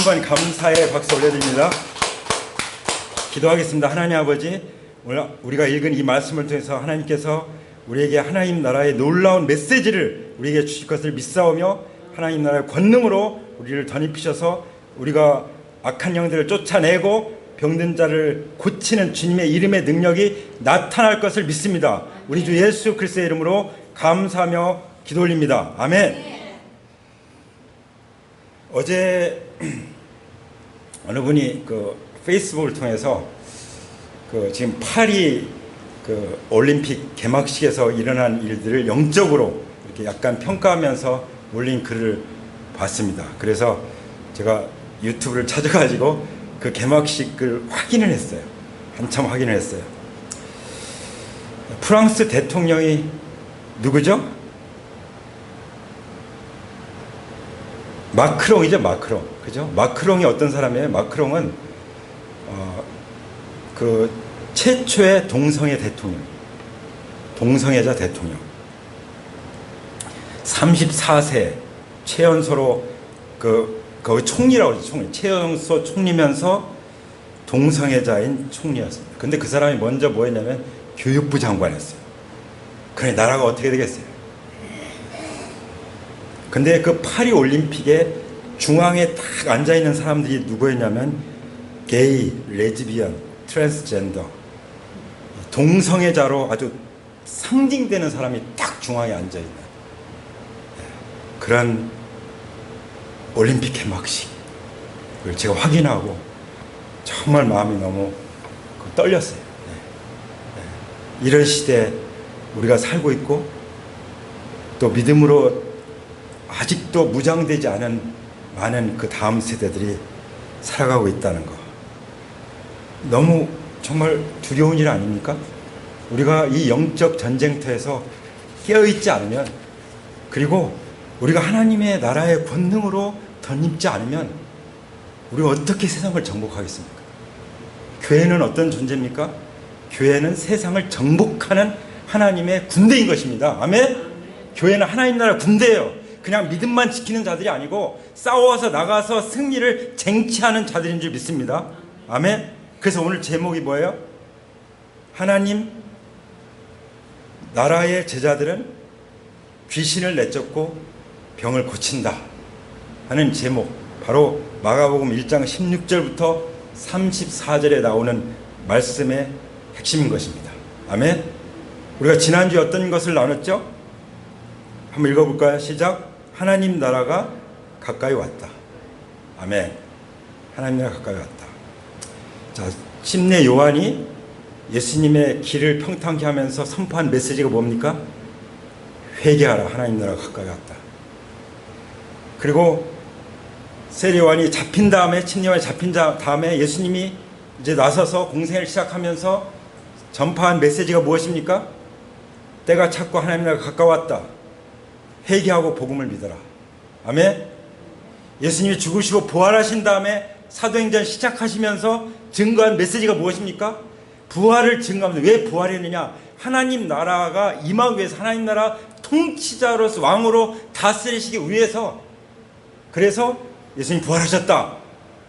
한번 감사의 박수 올려드립니다. 기도하겠습니다. 하나님 아버지, 오늘 우리가 읽은 이 말씀을 통해서 하나님께서 우리에게 하나님 나라의 놀라운 메시지를 우리에게 주실 것을 믿사오며 하나님 나라의 권능으로 우리를 덧입히셔서 우리가 악한 영들을 쫓아내고 병든 자를 고치는 주님의 이름의 능력이 나타날 것을 믿습니다. 우리 주 예수 그리스도의 이름으로 감사하며 기도 올립니다. 아멘. 어제 어느 분이 페이스북을 통해서 지금 파리 올림픽 개막식에서 일어난 일들을 영적으로 이렇게 약간 평가하면서 올린 글을 봤습니다. 그래서 제가 유튜브를 찾아가지고 그 개막식을 확인을 했어요. 한참 확인을 했어요. 프랑스 대통령이 누구죠? 마크롱이죠. 마크롱. 그죠? 마크롱이 어떤 사람이에요? 마크롱은 최초의 동성애 대통령, 동성애자 대통령. 34세 최연소로 거기 총리라고 그러죠. 총리. 최연소 총리면서 동성애자인 총리였습니다. 근데 그 사람이 먼저 뭐 했냐면 교육부 장관이었어요. 그래 나라가 어떻게 되겠어요? 근데 그 파리 올림픽에 중앙에 딱 앉아있는 사람들이 누구였냐면 게이, 레즈비언, 트랜스젠더, 동성애자로 아주 상징되는 사람이 딱 중앙에 앉아있는 그런 올림픽 개막식을 제가 확인하고 정말 마음이 너무 떨렸어요. 이런 시대에 우리가 살고 있고 또 믿음으로 아직도 무장되지 않은 많은 그 다음 세대들이 살아가고 있다는 거 너무 정말 두려운 일 아닙니까? 우리가 이 영적 전쟁터에서 깨어있지 않으면 그리고 우리가 하나님의 나라의 권능으로 덧입지 않으면 우리가 어떻게 세상을 정복하겠습니까? 교회는 어떤 존재입니까? 교회는 세상을 정복하는 하나님의 군대인 것입니다. 아멘? 교회는 하나님 나라 군대예요. 그냥 믿음만 지키는 자들이 아니고 싸워서 나가서 승리를 쟁취하는 자들인 줄 믿습니다. 아멘. 그래서 오늘 제목이 뭐예요? 하나님 나라의 제자들은 귀신을 내쫓고 병을 고친다 하는 제목, 바로 마가복음 1장 16절부터 34절에 나오는 말씀의 핵심인 것입니다. 아멘. 우리가 지난주에 어떤 것을 나눴죠? 한번 읽어볼까요? 시작. 하나님 나라가 가까이 왔다. 아멘. 하나님 나라가 가까이 왔다. 자, 침례 요한이 예수님의 길을 평탄케 하면서 선포한 메시지가 뭡니까? 회개하라. 하나님 나라가 가까이 왔다. 그리고 세례 요한이 잡힌 다음에, 침례 요한이 잡힌 다음에 예수님이 이제 나서서 공생을 시작하면서 전파한 메시지가 무엇입니까? 때가 찼고 하나님 나라가 가까웠다. 회개하고 복음을 믿어라. 아멘. 예수님이 죽으시고 부활하신 다음에 사도행전 시작하시면서 증거한 메시지가 무엇입니까? 부활을 증거합니다. 왜 부활했느냐? 하나님 나라가 임하기 위해서, 하나님 나라 통치자로서 왕으로 다스리시기 위해서. 그래서 예수님이 부활하셨다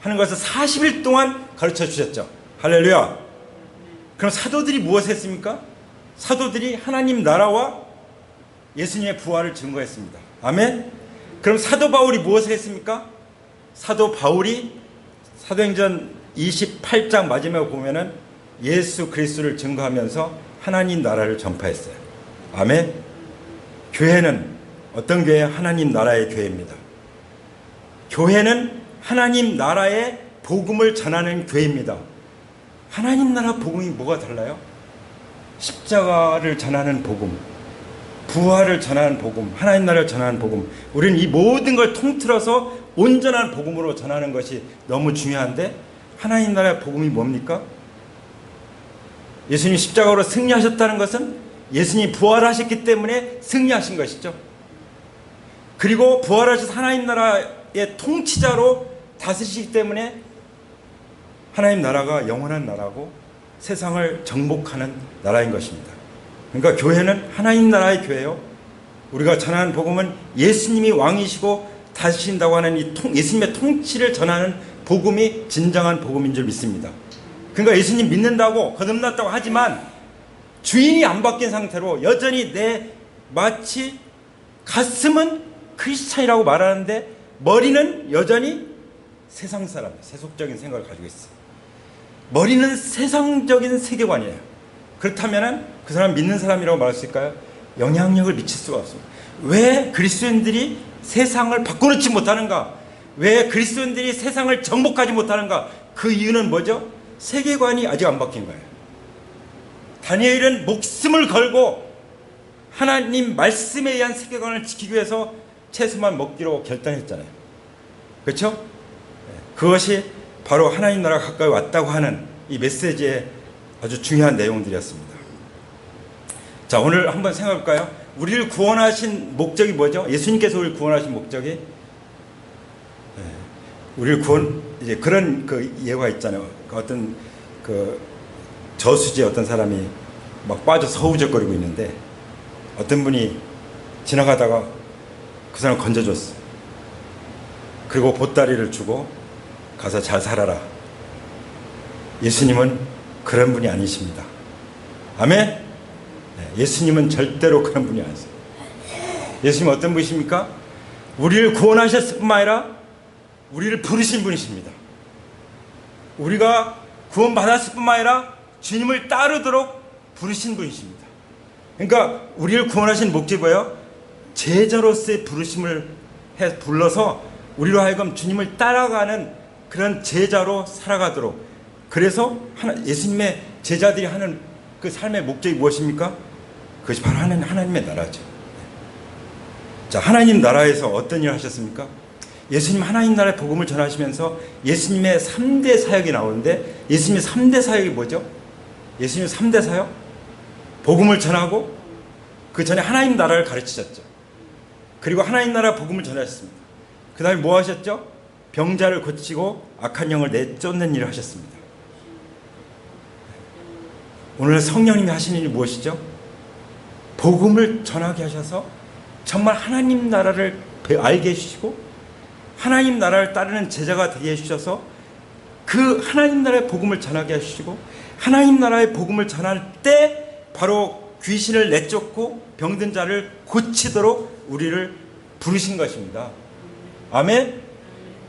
하는 것을 40일 동안 가르쳐 주셨죠. 할렐루야. 그럼 사도들이 무엇을 했습니까? 사도들이 하나님 나라와 예수님의 부활을 증거했습니다. 아멘. 그럼 사도 바울이 무엇을 했습니까? 사도 바울이 사도행전 28장 마지막에 보면은 예수 그리스도를 증거하면서 하나님 나라를 전파했어요. 아멘. 교회는 어떤 교회? 하나님 나라의 교회입니다. 교회는 하나님 나라의 복음을 전하는 교회입니다. 하나님 나라 복음이 뭐가 달라요? 십자가를 전하는 복음, 부활을 전하는 복음, 하나님 나라를 전하는 복음. 우리는 이 모든 걸 통틀어서 온전한 복음으로 전하는 것이 너무 중요한데, 하나님 나라의 복음이 뭡니까? 예수님이 십자가로 승리하셨다는 것은 예수님이 부활하셨기 때문에 승리하신 것이죠. 그리고 부활하셔서 하나님 나라의 통치자로 다스리시기 때문에 하나님 나라가 영원한 나라고 세상을 정복하는 나라인 것입니다. 그러니까 교회는 하나님 나라의 교회요. 우리가 전하는 복음은 예수님이 왕이시고 다스린다고 하는 예수님의 통치를 전하는 복음이 진정한 복음인 줄 믿습니다. 그러니까 예수님 믿는다고 거듭났다고 하지만 주인이 안 바뀐 상태로 여전히 마치 가슴은 크리스찬이라고 말하는데 머리는 여전히 세상 사람이에요. 세속적인 생각을 가지고 있어요. 머리는 세상적인 세계관이에요. 그렇다면 그 사람 믿는 사람이라고 말할 수 있을까요? 영향력을 미칠 수가 없습니다. 왜 그리스도인들이 세상을 바꿔놓지 못하는가? 왜 그리스도인들이 세상을 정복하지 못하는가? 그 이유는 뭐죠? 세계관이 아직 안 바뀐 거예요. 다니엘은 목숨을 걸고 하나님 말씀에 의한 세계관을 지키기 위해서 채소만 먹기로 결단했잖아요. 그렇죠? 그것이 바로 하나님 나라가 가까이 왔다고 하는 이 메시지의 아주 중요한 내용들이었습니다. 자, 오늘 한번 생각해 볼까요? 우리를 구원하신 목적이 뭐죠? 예수님께서 우리를 구원하신 목적이 우리를 이제 그런 그 예가 있잖아요. 어떤 그 저수지에 어떤 사람이 막 빠져서 허우적거리고 있는데 어떤 분이 지나가다가 그 사람을 건져줬어. 그리고 보따리를 주고 가서 잘 살아라. 예수님은 그런 분이 아니십니다. 아멘? 예수님은 절대로 그런 분이 아니세요. 예수님은 어떤 분이십니까? 우리를 구원하셨을 뿐만 아니라 우리를 부르신 분이십니다. 우리가 구원받았을 뿐만 아니라 주님을 따르도록 부르신 분이십니다. 그러니까 우리를 구원하신 목적이 뭐예요? 제자로서의 부르심을 불러서 우리로 하여금 주님을 따라가는 그런 제자로 살아가도록. 그래서 예수님의 제자들이 하는 그 삶의 목적이 무엇입니까? 그것이 바로 하나님의 나라죠. 자, 하나님 나라에서 어떤 일을 하셨습니까? 예수님 하나님 나라의 복음을 전하시면서 예수님의 3대 사역이 나오는데 예수님의 3대 사역이 뭐죠? 예수님의 3대 사역? 복음을 전하고 그 전에 하나님 나라를 가르치셨죠. 그리고 하나님 나라 복음을 전하셨습니다. 그 다음에 뭐 하셨죠? 병자를 고치고 악한 영을 내쫓는 일을 하셨습니다. 오늘 성령님이 하신 일이 무엇이죠? 복음을 전하게 하셔서 정말 하나님 나라를 알게 해주시고 하나님 나라를 따르는 제자가 되게 해주셔서 그 하나님 나라의 복음을 전하게 해주시고 하나님 나라의 복음을 전할 때 바로 귀신을 내쫓고 병든 자를 고치도록 우리를 부르신 것입니다. 아멘?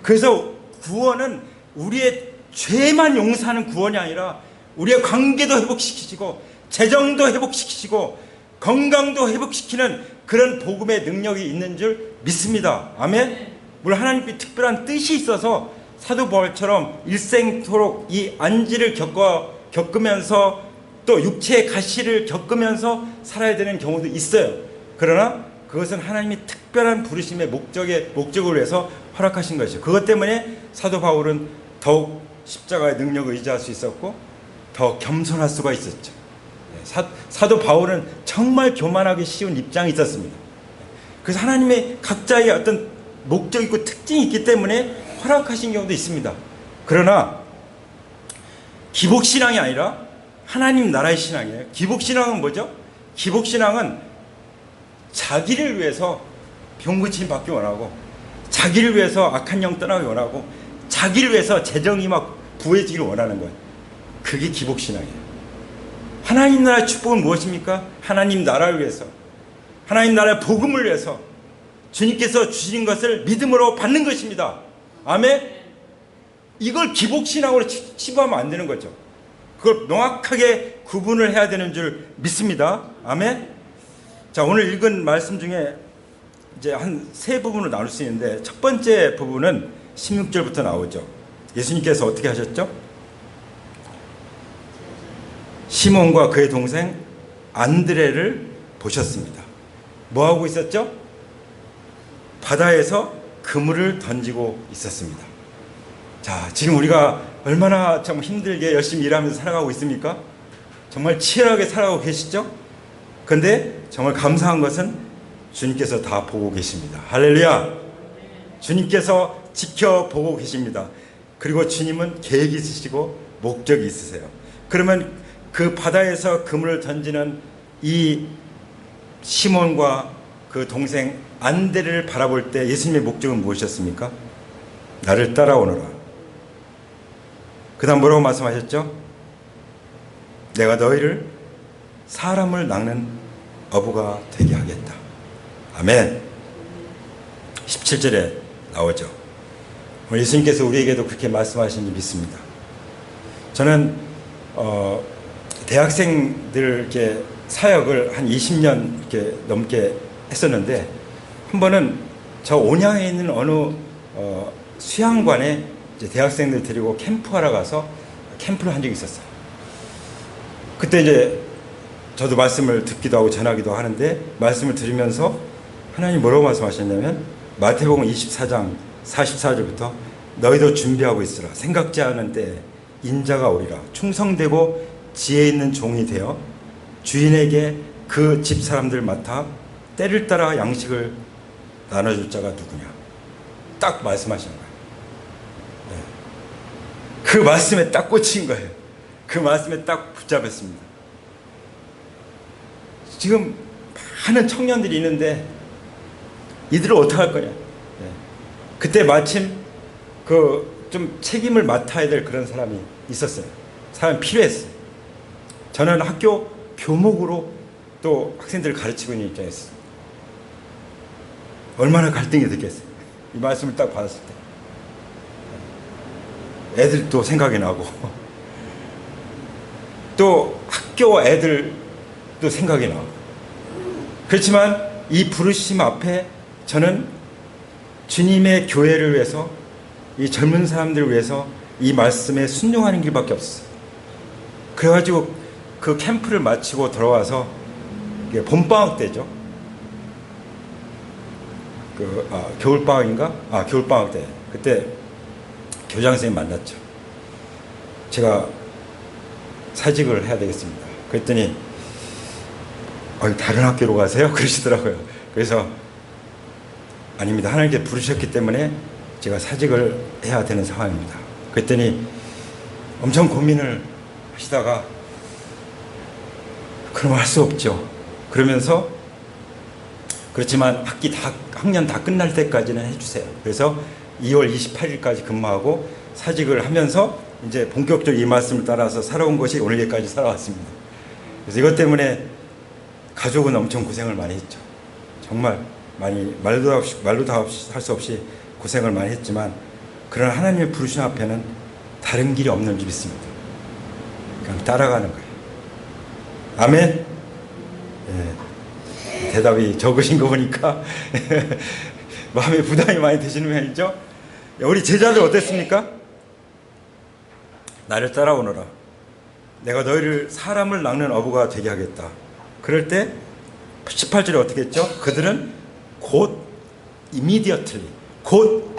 그래서 구원은 우리의 죄만 용서하는 구원이 아니라 우리의 관계도 회복시키시고 재정도 회복시키시고 건강도 회복시키는 그런 복음의 능력이 있는 줄 믿습니다. 아멘? 물론 하나님께 특별한 뜻이 있어서 사도 바울처럼 일생토록 이 안지를 겪으면서 또 육체의 가시를 겪으면서 살아야 되는 경우도 있어요. 그러나 그것은 하나님이 특별한 부르심의 목적을 위해서 허락하신 것이죠. 그것 때문에 사도 바울은 더욱 십자가의 능력을 의지할 수 있었고 더 겸손할 수가 있었죠. 사도 바울은 정말 교만하기 쉬운 입장이 있었습니다. 그래서 하나님의 각자의 어떤 목적이 있고 특징이 있기 때문에 허락하신 경우도 있습니다. 그러나 기복신앙이 아니라 하나님 나라의 신앙이에요. 기복신앙은 뭐죠? 기복신앙은 자기를 위해서 병고침 받기 원하고 자기를 위해서 악한 영 떠나기 원하고 자기를 위해서 재정이 막 부해지기를 원하는 거예요. 그게 기복신앙이에요. 하나님 나라의 축복은 무엇입니까? 하나님 나라를 위해서 하나님 나라의 복음을 위해서 주님께서 주신 것을 믿음으로 받는 것입니다. 아멘? 이걸 기복신앙으로 치부하면 안 되는 거죠. 그걸 명확하게 구분을 해야 되는 줄 믿습니다. 아멘? 자, 오늘 읽은 말씀 중에 이제 한 세 부분으로 나눌 수 있는데 첫 번째 부분은 16절부터 나오죠. 예수님께서 어떻게 하셨죠? 시몬과 그의 동생 안드레를 보셨습니다. 뭐 하고 있었죠? 바다에서 그물을 던지고 있었습니다. 자, 지금 우리가 얼마나 참 힘들게 열심히 일하면서 살아가고 있습니까? 정말 치열하게 살아가고 계시죠? 그런데 정말 감사한 것은 주님께서 다 보고 계십니다. 할렐루야! 주님께서 지켜보고 계십니다. 그리고 주님은 계획이 있으시고 목적이 있으세요. 그러면 그 바다에서 그물을 던지는 이 시몬과 그 동생 안데를 바라볼 때 예수님의 목적은 무엇이었습니까? 나를 따라오너라. 그 다음 뭐라고 말씀하셨죠? 내가 너희를 사람을 낚는 어부가 되게 하겠다. 아멘. 17절에 나오죠. 예수님께서 우리에게도 그렇게 말씀하신 줄 믿습니다. 저는 대학생들 이렇게 사역을 한 20년 이렇게 넘게 했었는데, 한 번은 저 온양에 있는 어느 수양관에 이제 대학생들 데리고 캠프하러 가서 캠프를 한 적이 있었어요. 그때 이제 저도 말씀을 듣기도 하고 전하기도 하는데, 말씀을 들으면서 하나님 뭐라고 말씀하셨냐면, 마태복음 24장 44절부터 너희도 준비하고 있으라. 생각지 않은 때에 인자가 오리라. 충성되고 지혜 있는 종이 되어 주인에게 그 집 사람들 맡아 때를 따라 양식을 나눠줄 자가 누구냐. 딱 말씀하시는 거예요. 네. 그 말씀에 딱 꽂힌 거예요. 그 말씀에 딱 붙잡았습니다. 지금 많은 청년들이 있는데 이들을 어떻게 할 거냐. 네. 그때 마침 좀 책임을 맡아야 될 그런 사람이 있었어요. 사람이 필요했어요. 저는 학교 교목으로 또 학생들을 가르치고 있는 입장이었어요. 얼마나 갈등이 됐겠어요. 이 말씀을 딱 받았을 때. 애들도 생각이 나고 또 학교 애들도 생각이 나고. 그렇지만 이 부르심 앞에 저는 주님의 교회를 위해서, 이 젊은 사람들을 위해서 이 말씀에 순종하는 길밖에 없었어요. 그래가지고 그 캠프를 마치고 돌아와서, 이게 봄방학 때죠. 겨울방학인가? 겨울방학 때. 그때 교장 선생님 만났죠. 제가 사직을 해야 되겠습니다. 그랬더니 다른 학교로 가세요? 그러시더라고요. 그래서 아닙니다. 하나님께 부르셨기 때문에 제가 사직을 해야 되는 상황입니다. 그랬더니 엄청 고민을 하시다가, 그럼 할 수 없죠. 그러면서 그렇지만 학년 다 끝날 때까지는 해주세요. 그래서 2월 28일까지 근무하고 사직을 하면서 이제 본격적으로 이 말씀을 따라서 살아온 것이 오늘까지 살아왔습니다. 그래서 이것 때문에 가족은 엄청 고생을 많이 했죠. 정말 많이 말도 다 할 수 없이 고생을 많이 했지만, 그러나 하나님의 부르심 앞에는 다른 길이 없는 줄 믿습니다. 그냥 따라가는 거예요. 아멘. 예. 대답이 적으신 거 보니까 마음에 부담이 많이 되시는 편이죠. 우리 제자들 어땠습니까? 나를 따라오너라. 내가 너희를 사람을 낚는 어부가 되게 하겠다. 그럴 때 18절에 어떻게 했죠? 그들은 곧 immediately, 곧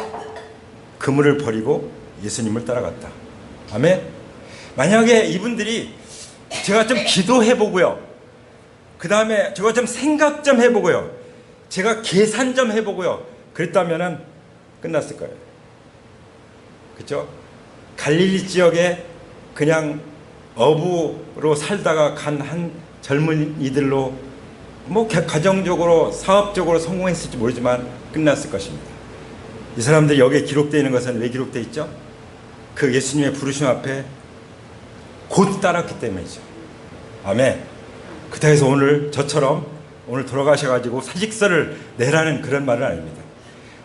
그물을 버리고 예수님을 따라갔다. 아멘. 만약에 이분들이 제가 좀 기도해보고요, 그 다음에 제가 좀 생각 좀 해보고요, 제가 계산 좀 해보고요, 그랬다면은 끝났을 거예요. 그렇죠? 갈릴리 지역에 그냥 어부로 살다가 간 한 젊은이들로 가정적으로 사업적으로 성공했을지 모르지만 끝났을 것입니다. 이 사람들이 여기에 기록되어 있는 것은 왜 기록되어 있죠? 그 예수님의 부르심 앞에 곧 따랐기 때문이죠. 아멘. 그렇다고 해서 오늘 저처럼 오늘 돌아가셔가지고 사직서를 내라는 그런 말은 아닙니다.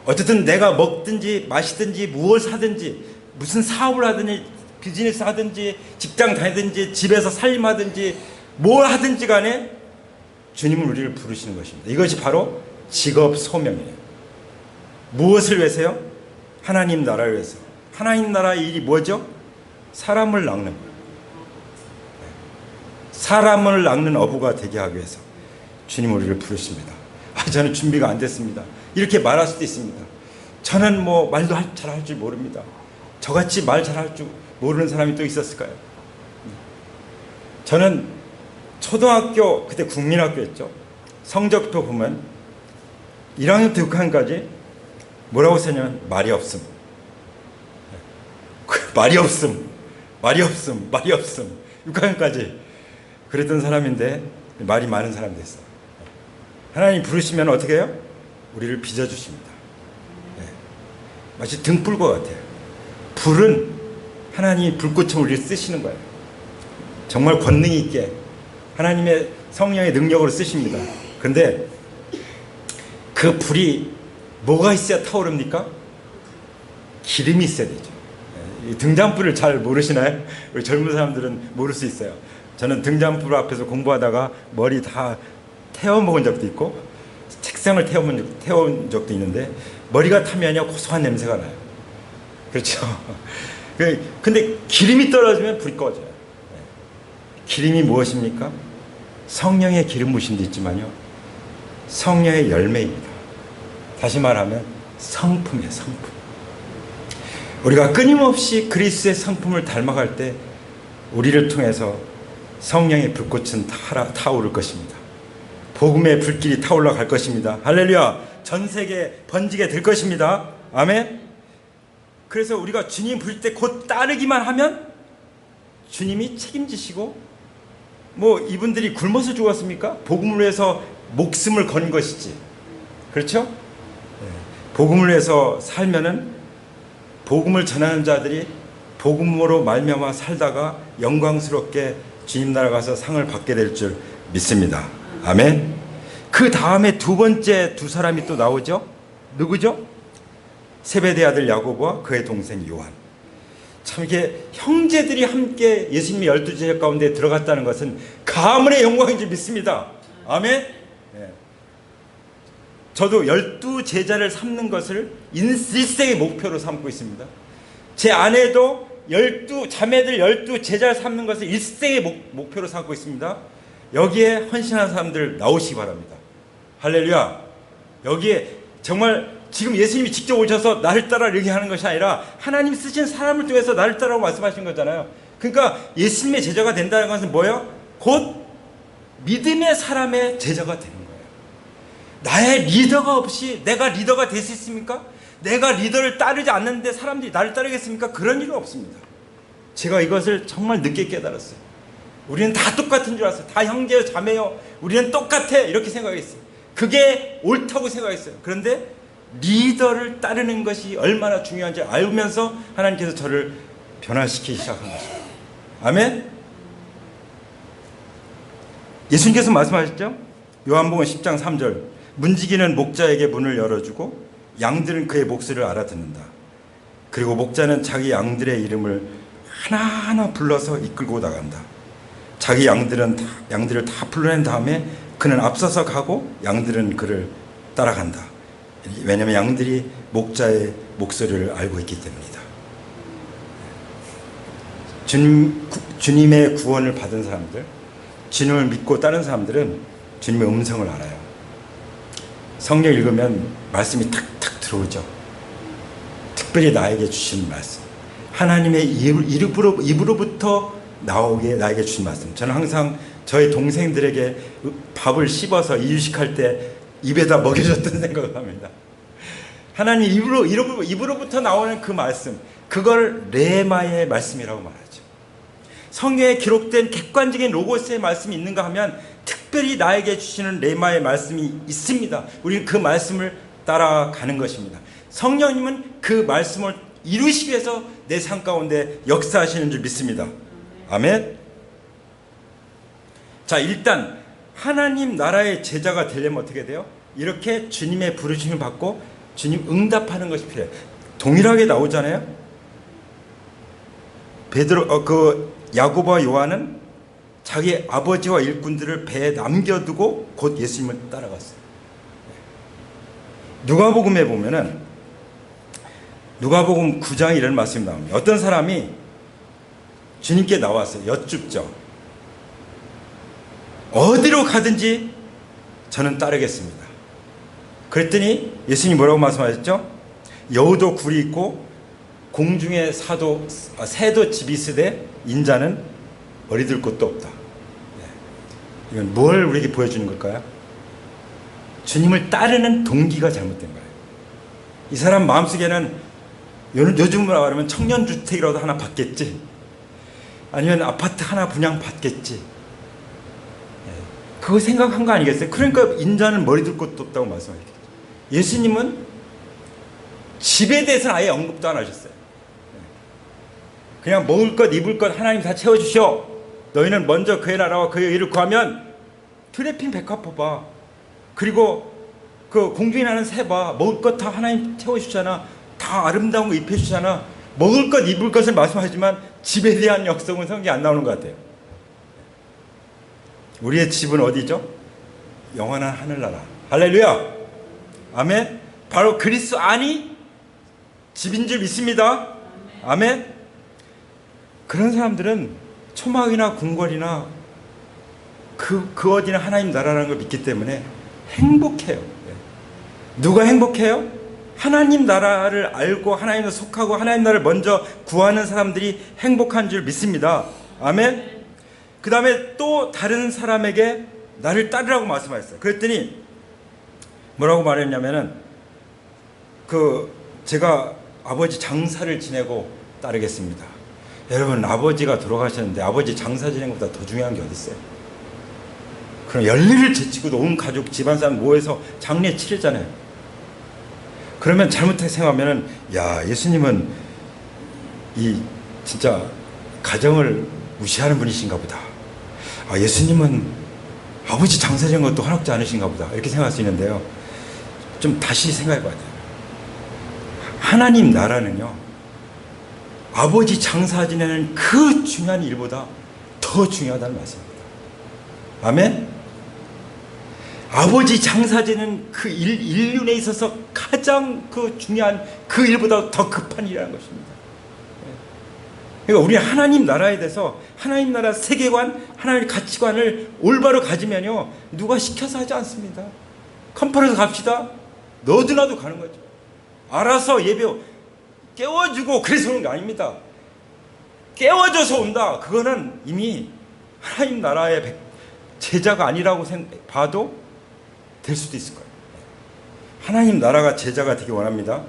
어쨌든 내가 먹든지 마시든지 무엇을 하든지, 무슨 사업을 하든지 비즈니스 하든지 직장 다니든지 집에서 살림하든지 뭘 하든지 간에 주님은 우리를 부르시는 것입니다. 이것이 바로 직업 소명이에요. 무엇을 위해서요? 하나님 나라를 위해서. 하나님 나라의 일이 뭐죠? 사람을 낚는 거예요. 사람을 낚는 어부가 되게 하기 위해서 주님 우리를 부르십니다. 저는 준비가 안 됐습니다. 이렇게 말할 수도 있습니다. 저는 말도 잘할 줄 모릅니다. 저같이 말 잘할 줄 모르는 사람이 또 있었을까요? 저는 초등학교, 그때 국민학교였죠. 성적표 보면 1학년부터 6학년까지 뭐라고 쓰냐면 말이 없음. 말이 없음. 말이 없음. 말이 없음. 6학년까지 그랬던 사람인데 말이 많은 사람이 됐어요. 하나님 부르시면 어떻게 해요? 우리를 빚어주십니다. 네. 마치 등불과 같아요. 불은 하나님이 불꽃처럼 우리를 쓰시는 거예요. 정말 권능이 있게 하나님의 성령의 능력으로 쓰십니다. 그런데 그 불이 뭐가 있어야 타오릅니까? 기름이 있어야 되죠. 등잔불을 잘 모르시나요? 우리 젊은 사람들은 모를 수 있어요. 저는 등잔불 앞에서 공부하다가 머리 다 태워먹은 적도 있고 책상을 태운 적도 있는데 머리가 타면요 고소한 냄새가 나요. 그렇죠? 근데 기름이 떨어지면 불이 꺼져요. 기름이 무엇입니까? 성령의 기름 부심도 있지만요 성령의 열매입니다. 다시 말하면 성품이에요. 성품. 우리가 끊임없이 그리스도의 성품을 닮아갈 때 우리를 통해서 성령의 불꽃은 타오를 것입니다. 복음의 불길이 타올라 갈 것입니다. 할렐루야. 전 세계에 번지게 될 것입니다. 아멘. 그래서 우리가 주님 부를 때 곧 따르기만 하면 주님이 책임지시고, 뭐 이분들이 굶어서 죽었습니까? 복음을 위해서 목숨을 건 것이지. 그렇죠? 복음을 위해서 살면은 복음을 전하는 자들이 복음으로 말미암아 살다가 영광스럽게 주님 나라 가서 상을 받게 될 줄 믿습니다. 아멘. 그 다음에 두 번째 두 사람이 또 나오죠. 누구죠? 세베대 아들 야고보와 그의 동생 요한. 참 이게 형제들이 함께 예수님의 12제자 가운데 들어갔다는 것은 가문의 영광인 줄 믿습니다. 아멘. 저도 12제자를 삼는 것을 일생의 목표로 삼고 있습니다. 제 아내도 자매들 12제자를 삼는 것을 일생의 목표로 삼고 있습니다. 여기에 헌신한 사람들 나오시기 바랍니다. 할렐루야. 여기에 정말 지금 예수님이 직접 오셔서 나를 따라 이렇게 하는 것이 아니라 하나님 쓰신 사람을 통해서 나를 따라고 말씀하신 거잖아요. 그러니까 예수님의 제자가 된다는 것은 뭐예요? 곧 믿음의 사람의 제자가 되는 거예요. 나의 리더가 없이 내가 리더가 될 수 있습니까? 내가 리더를 따르지 않는데 사람들이 나를 따르겠습니까? 그런 일은 없습니다. 제가 이것을 정말 늦게 깨달았어요. 우리는 다 똑같은 줄 알았어요. 다 형제요 자매요 우리는 똑같아 이렇게 생각했어요. 그게 옳다고 생각했어요. 그런데 리더를 따르는 것이 얼마나 중요한지 알면서 하나님께서 저를 변화시키기 시작한 것입니다. 아멘. 예수님께서 말씀하셨죠? 요한복음 10장 3절 문지기는 목자에게 문을 열어주고 양들은 그의 목소리를 알아듣는다. 그리고 목자는 자기 양들의 이름을 하나하나 불러서 이끌고 나간다. 자기 양들을 다 불러낸 다음에 그는 앞서서 가고 양들은 그를 따라간다. 왜냐하면 양들이 목자의 목소리를 알고 있기 때문이다. 주님의 구원을 받은 사람들, 주님을 믿고 따른 사람들은 주님의 음성을 알아요. 성경 읽으면 말씀이 탁탁 들어오죠. 특별히 나에게 주신 말씀, 하나님의 입으로부터 나에게 주신 말씀. 저는 항상 저희 동생들에게 밥을 씹어서 이유식할 때 입에다 먹여줬던 생각을 합니다. 하나님 입으로부터 나오는 그 말씀, 그걸 레마의 말씀이라고 말하죠. 성경에 기록된 객관적인 로고스의 말씀이 있는가 하면 특별히 나에게 주시는 레마의 말씀이 있습니다. 우리는 그 말씀을 따라가는 것입니다. 성령님은 그 말씀을 이루시기 위해서 내 삶 가운데 역사하시는 줄 믿습니다. 아멘. 자, 일단 하나님 나라의 제자가 되려면 어떻게 돼요? 이렇게 주님의 부르심을 받고 주님 응답하는 것이 필요해요. 동일하게 나오잖아요. 야고보와 요한은 자기 아버지와 일꾼들을 배에 남겨두고 곧 예수님을 따라갔어요. 누가복음에 보면은 누가복음 9장에 이런 말씀이 나옵니다. 어떤 사람이 주님께 나와서 여쭙죠. 어디로 가든지 저는 따르겠습니다. 그랬더니 예수님이 뭐라고 말씀하셨죠? 여우도 굴이 있고 공중에 새도 집이 있으되 인자는 머리둘 곳도 없다. 이건 뭘 우리에게 보여주는 걸까요? 주님을 따르는 동기가 잘못된 거예요. 이 사람 마음속에는 요즘으로 말하면 청년주택이라도 하나 받겠지, 아니면 아파트 하나 분양받겠지, 그거 생각한 거 아니겠어요? 그러니까 인자는 머리둘 곳도 없다고 말씀하셨죠. 예수님은 집에 대해서는 아예 언급도 안 하셨어요. 그냥 먹을 것 입을 것 하나님 다 채워주시오. 너희는 먼저 그의 나라와 그의 의를 구하면 드레핀 백합화 봐. 그리고 그 공중에 나는 새 봐. 먹을 것 다 하나님 채워주잖아. 다 아름다운 거 입혀주잖아. 먹을 것 입을 것을 말씀하지만 집에 대한 역성은 성경에 안 나오는 것 같아요. 우리의 집은 어디죠? 영원한 하늘나라. 할렐루야. 아멘. 바로 그리스도 안이 집인 줄 믿습니다. 아멘. 그런 사람들은 초막이나 궁궐이나 그 어디나 하나님 나라라는 걸 믿기 때문에 행복해요. 누가 행복해요? 하나님 나라를 알고 하나님을 속하고 하나님 나라를 먼저 구하는 사람들이 행복한 줄 믿습니다. 아멘. 그 다음에 또 다른 사람에게 나를 따르라고 말씀하셨어요. 그랬더니 뭐라고 말했냐면은 제가 아버지 장사를 지내고 따르겠습니다. 여러분, 아버지가 돌아가셨는데 아버지 장사 지내는 것보다 더 중요한 게 어디 있어요? 그럼 열일을 제치고 온 가족 집안 사람 모여서 장례 치르잖아요. 그러면 잘못하게 생각하면은 야, 예수님은 이 진짜 가정을 무시하는 분이신가 보다. 아, 예수님은 아버지 장사 지내는 것도 한없지 않으신가 보다. 이렇게 생각할 수 있는데요. 좀 다시 생각해 봐야 돼요. 하나님 나라는요, 아버지 장사 지내는 그 중요한 일보다 더 중요하다는 말씀입니다. 아멘? 아버지 장사 지내는 그 인륜에 있어서 가장 그 중요한 그 일보다 더 급한 일이라는 것입니다. 그러니까 우리 하나님 나라에 대해서 하나님 나라 세계관, 하나님 가치관을 올바로 가지면요, 누가 시켜서 하지 않습니다. 컨퍼런스 갑시다. 너도 나도 가는 거죠. 알아서 예배 깨워주고 그래서 오는 게 아닙니다. 깨워줘서 온다. 그거는 이미 하나님 나라의 제자가 아니라고 봐도 될 수도 있을 거예요. 하나님 나라가 제자가 되기 원합니다.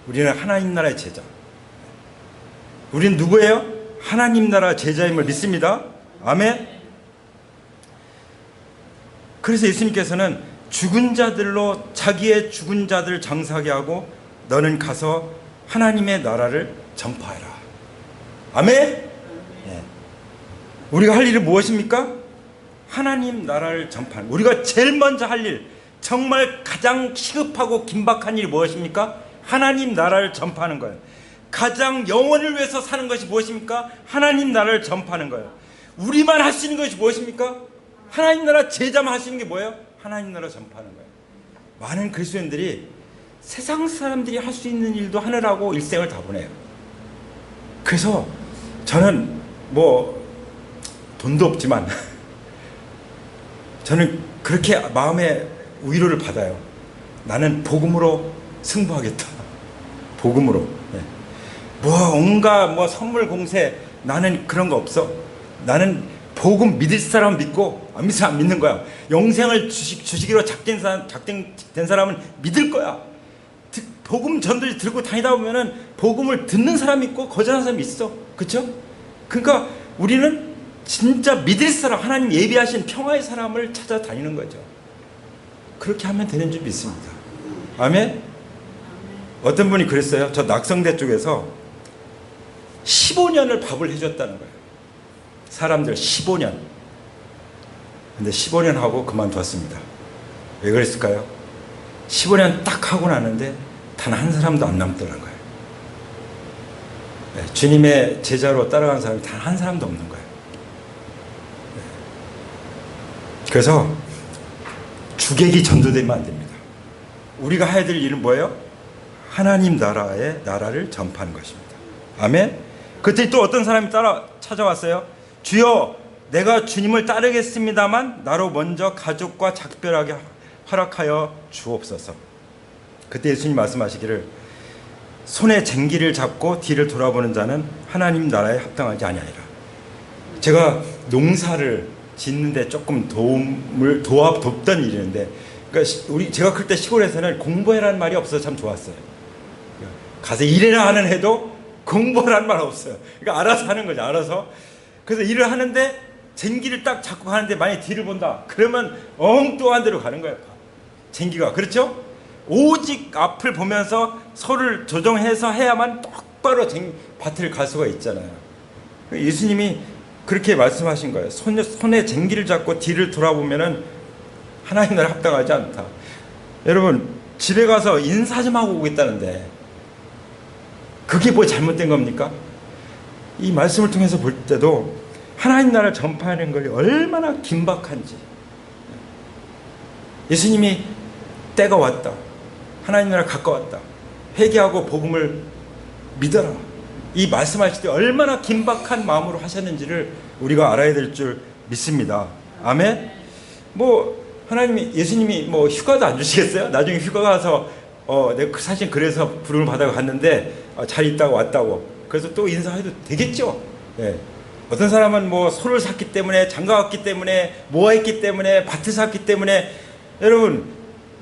우리는 하나님 나라의 제자. 우리는 누구예요? 하나님 나라 제자임을 믿습니다. 아멘. 그래서 예수님께서는 죽은 자들로 자기의 죽은 자들 장사하게 하고 너는 가서 하나님의 나라를 전파해라. 아멘. 네. 우리가 할 일은 무엇입니까? 하나님 나라를 전파하는. 우리가 제일 먼저 할 일, 정말 가장 시급하고 긴박한 일이 무엇입니까? 하나님 나라를 전파하는 거예요. 가장 영혼을 위해서 사는 것이 무엇입니까? 하나님 나라를 전파하는 거예요. 우리만 할 수 있는 것이 무엇입니까? 하나님 나라 제자만 할 수 있는 게 뭐예요? 하나님 나라 전파하는 거예요. 많은 그리스도인들이 세상 사람들이 할 수 있는 일도 하느라고 일생을 다 보내요. 그래서 저는 뭐 돈도 없지만 저는 그렇게 마음의 위로를 받아요. 나는 복음으로 승부하겠다. 복음으로. 네. 뭐 온갖 뭐 선물 공세, 나는 그런 거 없어. 나는 복음 믿을 사람 믿고 안 믿을 사람 믿는 거야. 영생을 주시기로 작정된 사람은 믿을 거야. 복음 전도지 들고 다니다 보면은 복음을 듣는 사람이 있고 거절하는 사람이 있어. 그렇죠? 그러니까 우리는 진짜 믿을 사람, 하나님 예비하신 평화의 사람을 찾아다니는 거죠. 그렇게 하면 되는 줄 믿습니다. 아멘? 어떤 분이 그랬어요. 저 낙성대 쪽에서 15년을 밥을 해줬다는 거예요. 사람들 15년. 근데 15년 하고 그만두었습니다. 왜 그랬을까요? 15년 딱 하고 나는데 단 한 사람도 안 남더라는 거예요. 네, 주님의 제자로 따라가는 사람이 단 한 사람도 없는 거예요. 네. 그래서 주객이 전도되면 안 됩니다. 우리가 해야 될 일은 뭐예요? 하나님 나라의 나라를 전파하는 것입니다. 아멘? 그때 또 어떤 사람이 찾아왔어요. 주여, 내가 주님을 따르겠습니다만 나로 먼저 가족과 작별하게 허락하여 주옵소서. 그때 예수님 말씀하시기를 손에 쟁기를 잡고 뒤를 돌아보는 자는 하나님 나라에 합당하지 아니하리라. 제가 농사를 짓는데 조금 돕던 일이었는데, 그러니까 제가 그때 시골에서는 공부해라는 말이 없어서 참 좋았어요. 가서 일해라 하는 해도 공부하라는 말 없어요. 그러니까 알아서 하는 거죠. 알아서. 그래서 일을 하는데 쟁기를 딱 잡고 가는데 만약에 뒤를 본다. 그러면 엉뚱한 데로 가는 거예요. 쟁기가. 그렇죠? 오직 앞을 보면서 소를 조정해서 해야만 똑바로 밭을 갈 수가 있잖아요. 예수님이 그렇게 말씀하신 거예요. 손에 쟁기를 잡고 뒤를 돌아보면은 하나님 나라에 합당하지 않다. 여러분, 집에 가서 인사 좀 하고 오겠다는데 그게 뭐 잘못된 겁니까? 이 말씀을 통해서 볼 때도 하나님 나라를 전파하는 것이 얼마나 긴박한지, 예수님이 때가 왔다, 하나님 나라 가까웠다, 회개하고 복음을 믿어라, 이 말씀하실 때 얼마나 긴박한 마음으로 하셨는지를 우리가 알아야 될 줄 믿습니다. 아멘. 뭐 하나님이, 예수님이 뭐 휴가도 안 주시겠어요? 나중에 휴가 가서 내가 사실 그래서 부름을 받아 갔는데 잘 있다고 왔다고, 그래서 또 인사해도 되겠죠. 예. 어떤 사람은 뭐 소를 샀기 때문에, 장가왔기 때문에, 모아했기 때문에, 밭을 샀기 때문에, 여러분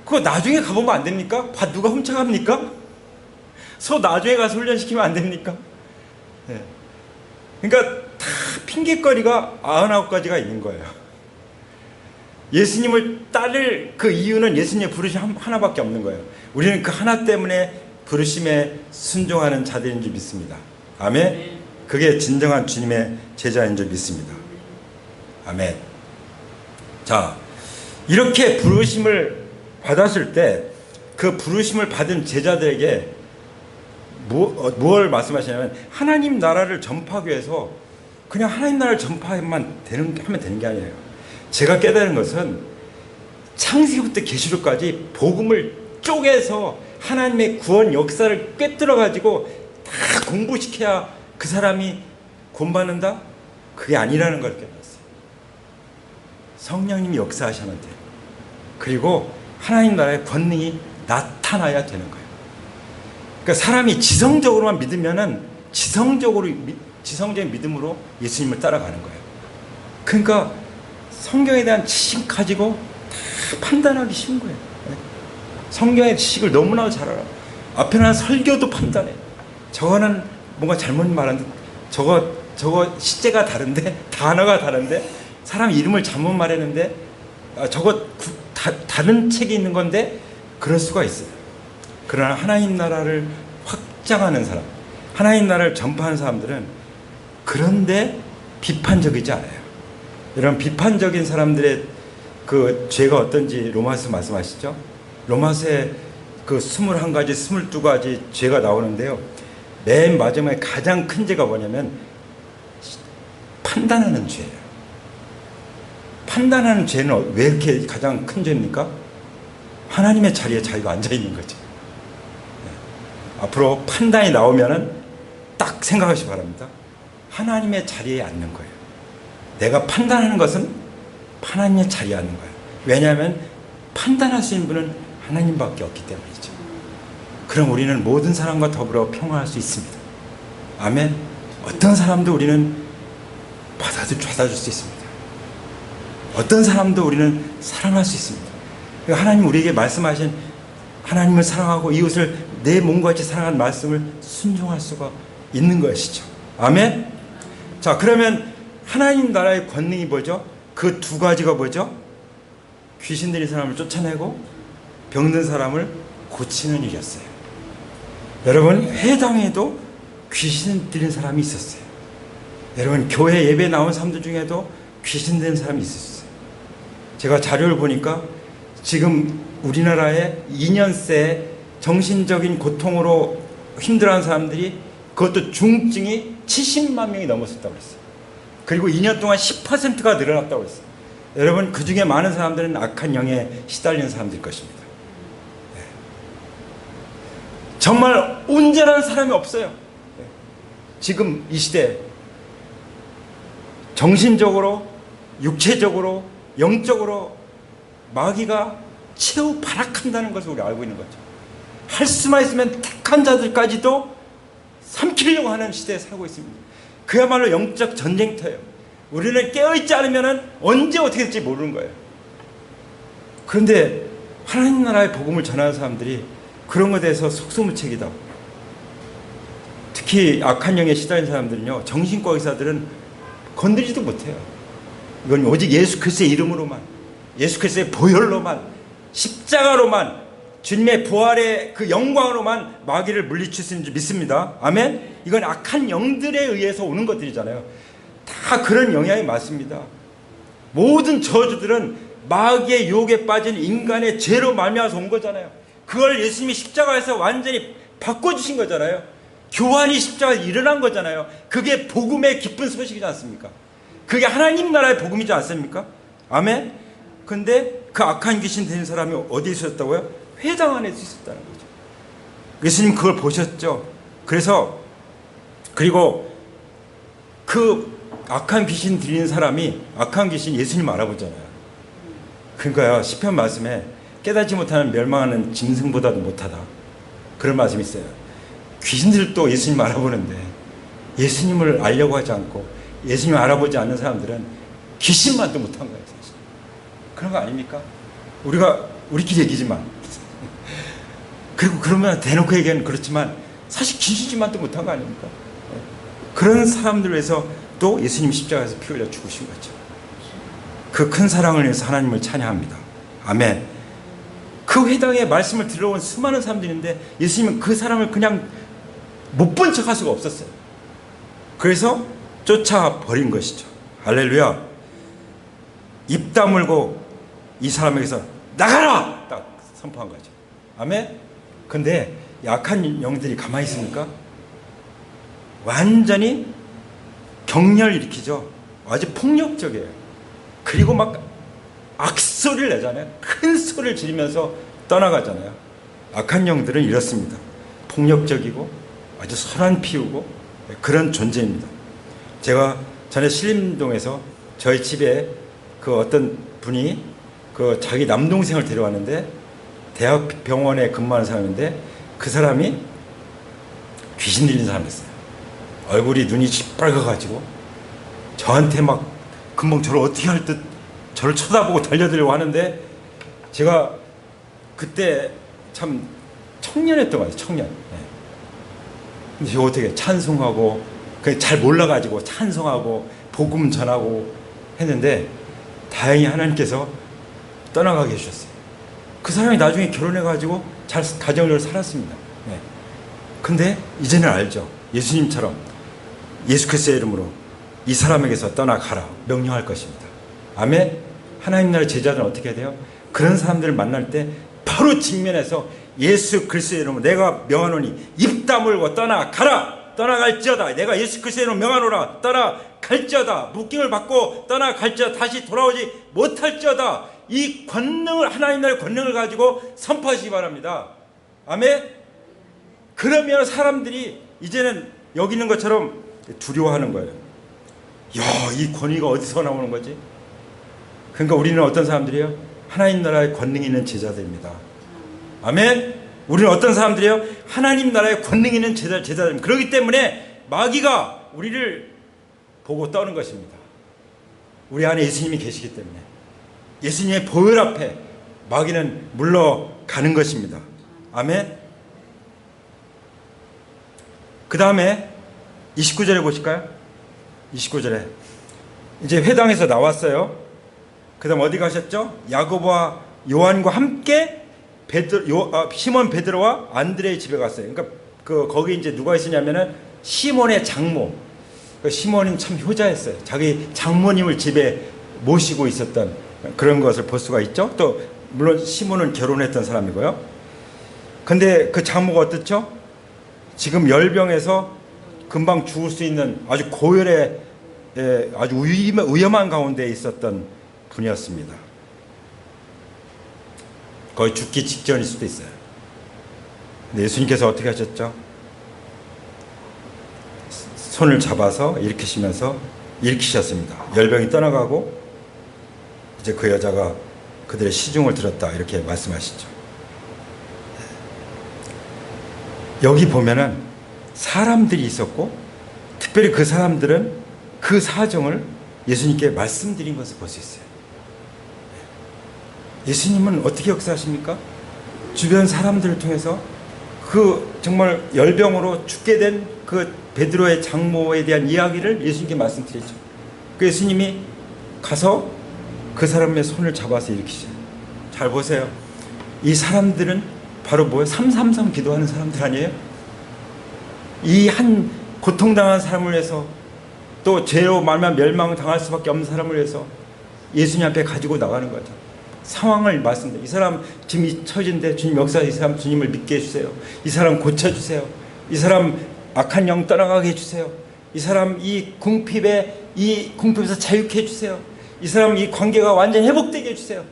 그거 나중에 가보면 안 됩니까? 밭 누가 훔쳐갑니까? 소 나중에 가서 훈련시키면 안 됩니까? 예. 그러니까 다 핑계거리가 99가지가 있는 거예요. 예수님을 따를 그 이유는 예수님의 부르심 하나밖에 없는 거예요. 우리는 그 하나 때문에 부르심에 순종하는 자들인 줄 믿습니다. 아멘. 그게 진정한 주님의 제자인 줄 믿습니다. 아멘. 자, 이렇게 부르심을 받았을 때 그 부르심을 받은 제자들에게 뭘 말씀하시냐면, 하나님 나라를 전파하기 위해서 그냥 하나님 나라를 전파하면 되는 게 아니에요. 제가 깨달은 것은 창세기부터 계시록까지 복음을 쪼개서 하나님의 구원 역사를 꿰뚫어 가지고 다 공부시켜야 그 사람이 구원받는다? 그게 아니라는 걸 깨달았어요. 성령님이 역사하시면 돼요. 그리고 하나님 나라의 권능이 나타나야 되는 거예요. 그러니까 사람이 지성적으로만 믿으면은 지성적인 믿음으로 예수님을 따라가는 거예요. 그러니까 성경에 대한 지식 가지고 다 판단하기 쉬운 거예요. 성경의 지식을 너무나 잘 알아. 앞에 나는 설교도 판단해. 저거는 뭔가 잘못 말하는데, 저거 시제가 다른데, 단어가 다른데, 사람 이름을 잘못 말했는데, 다른 책이 있는 건데, 그럴 수가 있어요. 그러나 하나님 나라를 확장하는 사람, 하나님 나라를 전파하는 사람들은 그런데 비판적이지 않아요. 이런 비판적인 사람들의 그 죄가 어떤지 로마서 말씀하시죠? 로마서에 그 21가지, 22가지 죄가 나오는데요. 맨 마지막에 가장 큰 죄가 뭐냐면 판단하는 죄예요. 판단하는 죄는 왜 이렇게 가장 큰 죄입니까? 하나님의 자리에 자기가 앉아있는 거죠. 앞으로 판단이 나오면은 딱 생각하시기 바랍니다. 하나님의 자리에 앉는 거예요. 내가 판단하는 것은 하나님의 자리에 앉는 거예요. 왜냐하면 판단할 수 있는 분은 하나님밖에 없기 때문이죠. 그럼 우리는 모든 사람과 더불어 평화할 수 있습니다. 아멘. 어떤 사람도 우리는 받아줄 수 있습니다. 어떤 사람도 우리는 사랑할 수 있습니다. 하나님 우리에게 말씀하신 하나님을 사랑하고 이웃을 내 몸과 같이 사랑하는 말씀을 순종할 수가 있는 것이죠. 아멘. 자, 그러면 하나님 나라의 권능이 뭐죠? 그 두 가지가 뭐죠? 귀신 들린 사람을 쫓아내고 병든 사람을 고치는 일이었어요. 여러분, 회당에도 귀신 들린 사람이 있었어요. 여러분, 교회 예배 나온 사람들 중에도 귀신 들린 사람이 있었어요. 제가 자료를 보니까 지금 우리나라에 2년새 정신적인 고통으로 힘들어하는 사람들이, 그것도 중증이 70만 명이 넘었었다고 그랬어요. 그리고 2년 동안 10%가 늘어났다고 그랬어요. 여러분, 그 중에 많은 사람들은 악한 영에 시달리는 사람들일 것입니다. 네. 정말 온전한 사람이 없어요. 네. 지금 이 시대에 정신적으로, 육체적으로, 영적으로 마귀가 최후 발악한다는 것을 우리 알고 있는 거죠. 할 수만 있으면 택한 자들까지도 삼키려고 하는 시대에 살고 있습니다. 그야말로 영적 전쟁터예요. 우리는 깨어있지 않으면 언제 어떻게 될지 모르는 거예요. 그런데 하나님 나라의 복음을 전하는 사람들이 그런 것에 대해서 속수무책이다. 특히 악한 영에 시달린 사람들은요, 정신과 의사들은 건드리지도 못해요. 이건 오직 예수 그리스도의 이름으로만, 예수 그리스도의 보혈로만, 십자가로만 주님의 부활의 그 영광으로만 마귀를 물리칠 수 있는 줄 믿습니다. 아멘. 이건 악한 영들에 의해서 오는 것들이잖아요. 다 그런 영향이 맞습니다. 모든 저주들은 마귀의 유혹에 빠진 인간의 죄로 말미암아서 온 거잖아요. 그걸 예수님이 십자가에서 완전히 바꿔주신 거잖아요. 교환이 십자가에 일어난 거잖아요. 그게 복음의 기쁜 소식이지 않습니까? 그게 하나님 나라의 복음이지 않습니까? 아멘. 근데 그 악한 귀신 된 사람이 어디에 있었다고요? 회당 안에 있었다는 거죠. 예수님 그걸 보셨죠. 그리고 그 악한 귀신 들리는 사람이 악한 귀신 예수님 알아보잖아요. 그러니까요, 시편 말씀에 깨닫지 못하는 멸망하는 짐승보다도 못하다, 그런 말씀이 있어요. 귀신들도 예수님 알아보는데 예수님을 알려고 하지 않고 예수님을 알아보지 않는 사람들은 귀신만도 못한 거예요. 사실. 그런 거 아닙니까? 우리끼리 얘기지만 그리고 그러면 대놓고 얘기하는 그렇지만 사실 귀신만도 못한 거 아닙니까? 그런 사람들을 위해서 또 예수님 십자가에서 피 흘려 죽으신 거죠. 그 큰 사랑을 위해서 하나님을 찬양합니다. 아멘. 그 회당에 말씀을 들어온 수많은 사람들인데 예수님은 그 사람을 그냥 못 본 척 할 수가 없었어요. 그래서 쫓아버린 것이죠. 할렐루야. 입 다물고 이 사람에게서 나가라! 딱 선포한 거죠. 아멘. 근데 약한 영들이 가만히 있습니까? 완전히 격렬 일으키죠. 아주 폭력적이에요. 그리고 막 악소리를 내잖아요. 큰 소리를 지르면서 떠나가잖아요. 악한 영들은 이렇습니다. 폭력적이고 아주 선한 피우고 그런 존재입니다. 제가 전에 신림동에서 저희 집에 그 어떤 분이 그 자기 남동생을 데려왔는데 대학병원에 근무하는 사람인데 그 사람이 귀신 들린 사람이었어요. 얼굴이 눈이 시뻘겋어가지고 저한테 막 금방 저를 어떻게 할 듯 저를 쳐다보고 달려들려고 하는데 제가 그때 참 청년했던 것 같아요. 청년. 네. 근데 제가 어떻게 찬송하고 잘 몰라가지고 찬송하고 복음 전하고 했는데 다행히 하나님께서 떠나가게 해주셨어요. 그 사람이 나중에 결혼해가지고 잘 가정을 살았습니다. 네. 근데 이제는 알죠. 예수님처럼 예수 그리스도의 이름으로 이 사람에게서 떠나가라 명령할 것입니다. 아멘. 하나님 나라의 제자들은 어떻게 해야 돼요? 그런 사람들을 만날 때 바로 직면해서 예수 그리스도의 이름으로 내가 명하노니 입 다물고 떠나가라. 떠나갈지어다. 내가 예수 그리스도의 이름으로 명하노라. 떠나갈지어다. 묶임을 받고 떠나갈지어다. 다시 돌아오지 못할지어다. 이 권능을, 하나님 나라의 권능을 가지고 선포하시기 바랍니다. 아멘. 그러면 사람들이 이제는 여기 있는 것처럼 두려워하는 거예요. 야, 이 권위가 어디서 나오는 거지? 그러니까 우리는 어떤 사람들이에요? 하나님 나라의 권능 있는 제자들입니다. 아멘. 우리는 어떤 사람들이에요? 하나님 나라의 권능 있는 제자들입니다. 그렇기 때문에 마귀가 우리를 보고 떠는 것입니다. 우리 안에 예수님이 계시기 때문에 예수님의 보혈 앞에 마귀는 물러가는 것입니다. 아멘. 그 다음에 29절에 보실까요? 29절에 이제 회당에서 나왔어요. 그 다음 어디 가셨죠? 야고보와 요한과 함께 시몬 베드로와 안드레의 집에 갔어요. 그러니까 거기 이제 누가 있었냐면은 시몬의 장모. 시몬은 참 효자였어요. 자기 장모님을 집에 모시고 있었던 그런 것을 볼 수가 있죠. 또 물론 시몬은 결혼했던 사람이고요. 근데 그 장모가 어떻죠? 지금 열병에서 금방 죽을 수 있는 아주 고열의 아주 위험한 가운데 있었던 분이었습니다. 거의 죽기 직전일 수도 있어요. 근데 예수님께서 어떻게 하셨죠? 손을 잡아서 일으키셨습니다. 열병이 떠나가고 이제 그 여자가 그들의 시중을 들었다 이렇게 말씀하시죠. 여기 보면은 사람들이 있었고 특별히 그 사람들은 그 사정을 예수님께 말씀드린 것을 볼 수 있어요. 예수님은 어떻게 역사하십니까? 주변 사람들을 통해서 그 정말 열병으로 죽게 된 그 베드로의 장모에 대한 이야기를 예수님께 말씀드렸죠. 그 예수님이 가서 그 사람의 손을 잡아서 일으키죠. 잘 보세요. 이 사람들은 바로 뭐예요? 333 기도하는 사람들 아니에요? 이 한 고통당한 사람을 위해서, 또 죄로 말만 멸망당할 수밖에 없는 사람을 위해서 예수님 앞에 가지고 나가는 거죠. 상황을 말씀드려요. 이 사람 지금 이 처진데 주님 역사에 이 사람 주님을 믿게 해주세요. 이 사람 고쳐주세요. 이 사람 악한 영 떠나가게 해주세요. 이 사람 이 궁핍에서 자유케 해주세요. 이 사람 이 관계가 완전히 회복되게 해주세요.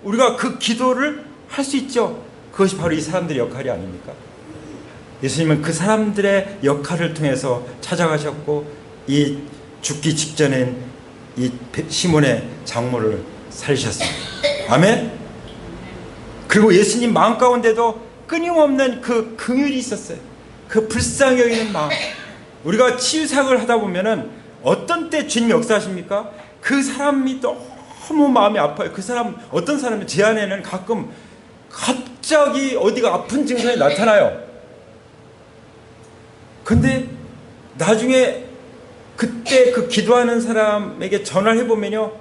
우리가 그 기도를 할 수 있죠. 그것이 바로 이 사람들의 역할이 아닙니까? 예수님은 그 사람들의 역할을 통해서 찾아가셨고 이 죽기 직전엔 이 시몬의 장모를 살리셨습니다. 아멘. 그리고 예수님 마음 가운데도 끊임없는 그 긍휼이 있었어요. 그 불쌍히 여기는 마음. 우리가 치유사역을 하다 보면은 어떤 때 주님 역사하십니까? 그 사람이 너무 마음이 아파요. 그 사람, 어떤 사람이 제 안에는 가끔 갑자기 어디가 아픈 증상이 나타나요. 근데 나중에 그때 그 기도하는 사람에게 전화를 해보면요,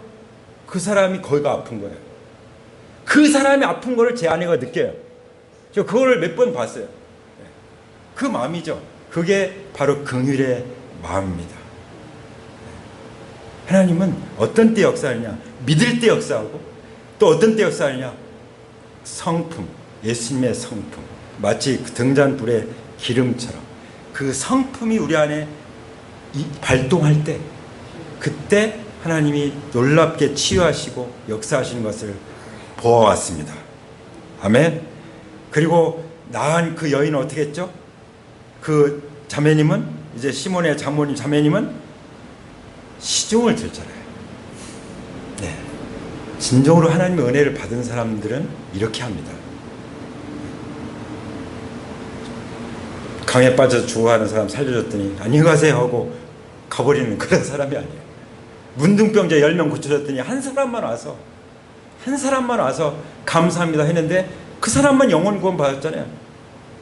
그 사람이 거기가 아픈 거예요. 그 사람이 아픈 거를 제 아내가 느껴요. 저 그거를 몇 번 봤어요. 그 마음이죠. 그게 바로 긍휼의 마음입니다. 하나님은 어떤 때 역사하느냐? 믿을 때 역사하고, 또 어떤 때 역사하느냐? 성품, 예수님의 성품. 마치 그 등잔불의 기름처럼 그 성품이 우리 안에 발동할 때, 그때 하나님이 놀랍게 치유하시고 역사하시는 것을 보아왔습니다. 아멘. 그리고 나은 그 여인은 어떻게 했죠? 그 자매님은, 이제 시몬의 장모님 자매님은 시종을 들잖아요. 네. 진정으로 하나님의 은혜를 받은 사람들은 이렇게 합니다. 강에 빠져서 죽어가는 사람 살려줬더니 안녕히 가세요 하고 가버리는 그런 사람이 아니에요. 문둥병자 10명 고쳐줬더니 한 사람만 와서 감사합니다 했는데 그 사람만 영혼 구원 받았잖아요.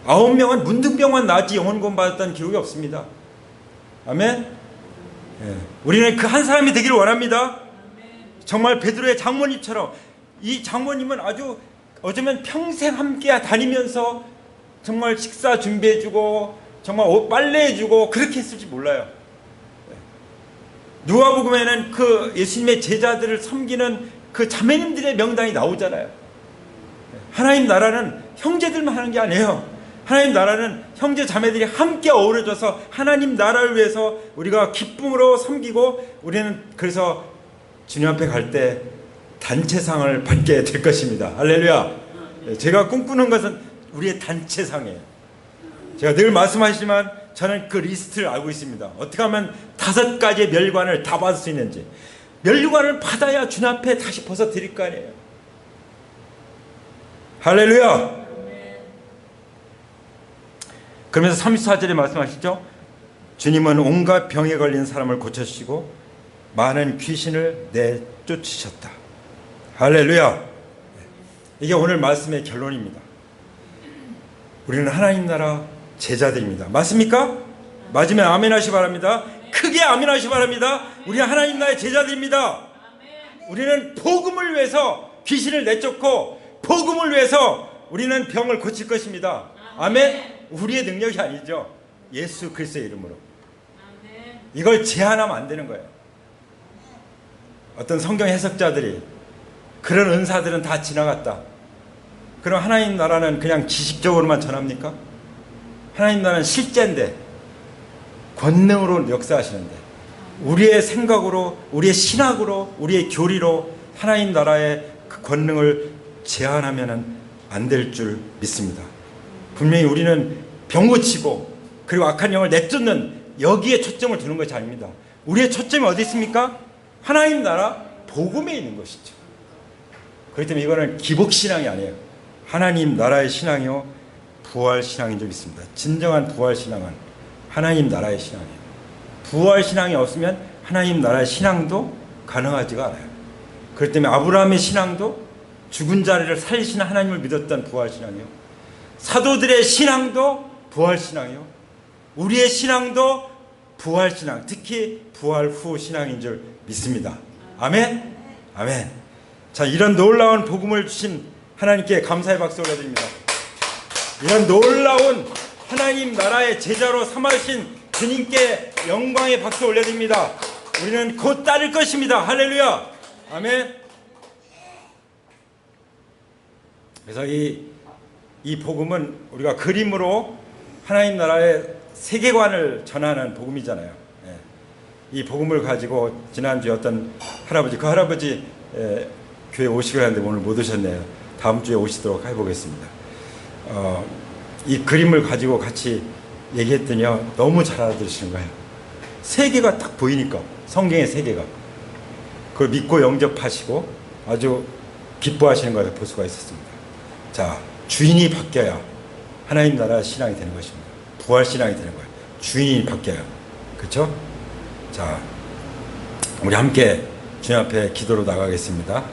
9명은 문둥병만 나았지 영혼 구원 받았다는 기록이 없습니다. 아멘. 예. 우리는 그 한 사람이 되기를 원합니다. 정말 베드로의 장모님처럼, 이 장모님은 아주 어쩌면 평생 함께 다니면서 정말 식사 준비해주고 정말 옷 빨래해주고 그렇게 했을지 몰라요. 누가복음에는 그 예수님의 제자들을 섬기는 그 자매님들의 명단이 나오잖아요. 하나님 나라는 형제들만 하는 게 아니에요. 하나님 나라는 형제 자매들이 함께 어우러져서 하나님 나라를 위해서 우리가 기쁨으로 섬기고, 우리는 그래서 주님 앞에 갈 때 단체상을 받게 될 것입니다. 할렐루야. 제가 꿈꾸는 것은 우리의 단체상이에요. 제가 늘 말씀하시지만 저는 그 리스트를 알고 있습니다. 어떻게 하면 5가지의 멸관을 다 받을 수 있는지. 멸관을 받아야 주님 앞에 다시 벗어 드릴 거 아니에요. 할렐루야. 그러면서 34절에 말씀하시죠. 주님은 온갖 병에 걸린 사람을 고쳐주시고 많은 귀신을 내쫓으셨다. 할렐루야. 이게 오늘 말씀의 결론입니다. 우리는 하나님 나라 제자들입니다. 맞습니까? 맞으면 아멘 하시 바랍니다. 크게 아멘 하시 바랍니다. 우리는 하나님 나라의 제자들입니다. 우리는 복음을 위해서 귀신을 내쫓고, 복음을 위해서 우리는 병을 고칠 것입니다. 아멘. 우리의 능력이 아니죠. 예수 그리스도의 이름으로. 이걸 제한하면 안 되는 거예요. 어떤 성경 해석자들이 그런 은사들은 다 지나갔다, 그럼 하나님 나라는 그냥 지식적으로만 전합니까? 하나님 나라는 실제인데, 권능으로 역사하시는데, 우리의 생각으로, 우리의 신학으로, 우리의 교리로 하나님 나라의 그 권능을 제한하면 안 될 줄 믿습니다. 분명히 우리는 병 고치고 그리고 악한 영을 내쫓는 여기에 초점을 두는 것이 아닙니다. 우리의 초점이 어디 있습니까? 하나님 나라 복음에 있는 것이죠. 그렇기 때문에 이거는 기복신앙이 아니에요. 하나님 나라의 신앙이요, 부활신앙인 줄 믿습니다. 진정한 부활신앙은 하나님 나라의 신앙이에요. 부활신앙이 없으면 하나님 나라의 신앙도 가능하지가 않아요. 그렇기 때문에 아브라함의 신앙도 죽은 자를 살리시는 하나님을 믿었던 부활신앙이요, 사도들의 신앙도 부활신앙이요, 우리의 신앙도 부활신앙, 특히 부활 후 신앙인 줄 믿습니다. 아멘. 아멘. 자, 이런 놀라운 복음을 주신 하나님께 감사의 박수 올려드립니다. 이런 놀라운 하나님 나라의 제자로 삼으신 주님께 영광의 박수 올려드립니다. 우리는 곧 따를 것입니다. 할렐루야. 아멘. 그래서 이 복음은 우리가 그림으로 하나님 나라의 세계관을 전하는 복음이잖아요. 이 복음을 가지고 지난주에 어떤 할아버지, 그 할아버지 교회 오시기로 했는데 오늘 못 오셨네요. 다음 주에 오시도록 해보겠습니다. 이 그림을 가지고 같이 얘기했더니요, 너무 잘 알아들으시는 거예요. 세계가 딱 보이니까, 성경의 세계가. 그걸 믿고 영접하시고 아주 기뻐하시는 것을 볼 수가 있었습니다. 자, 주인이 바뀌어야 하나님 나라 신앙이 되는 것입니다. 부활 신앙이 되는 거예요. 주인이 바뀌어요. 그렇죠? 자, 우리 함께 주님 앞에 기도로 나가겠습니다.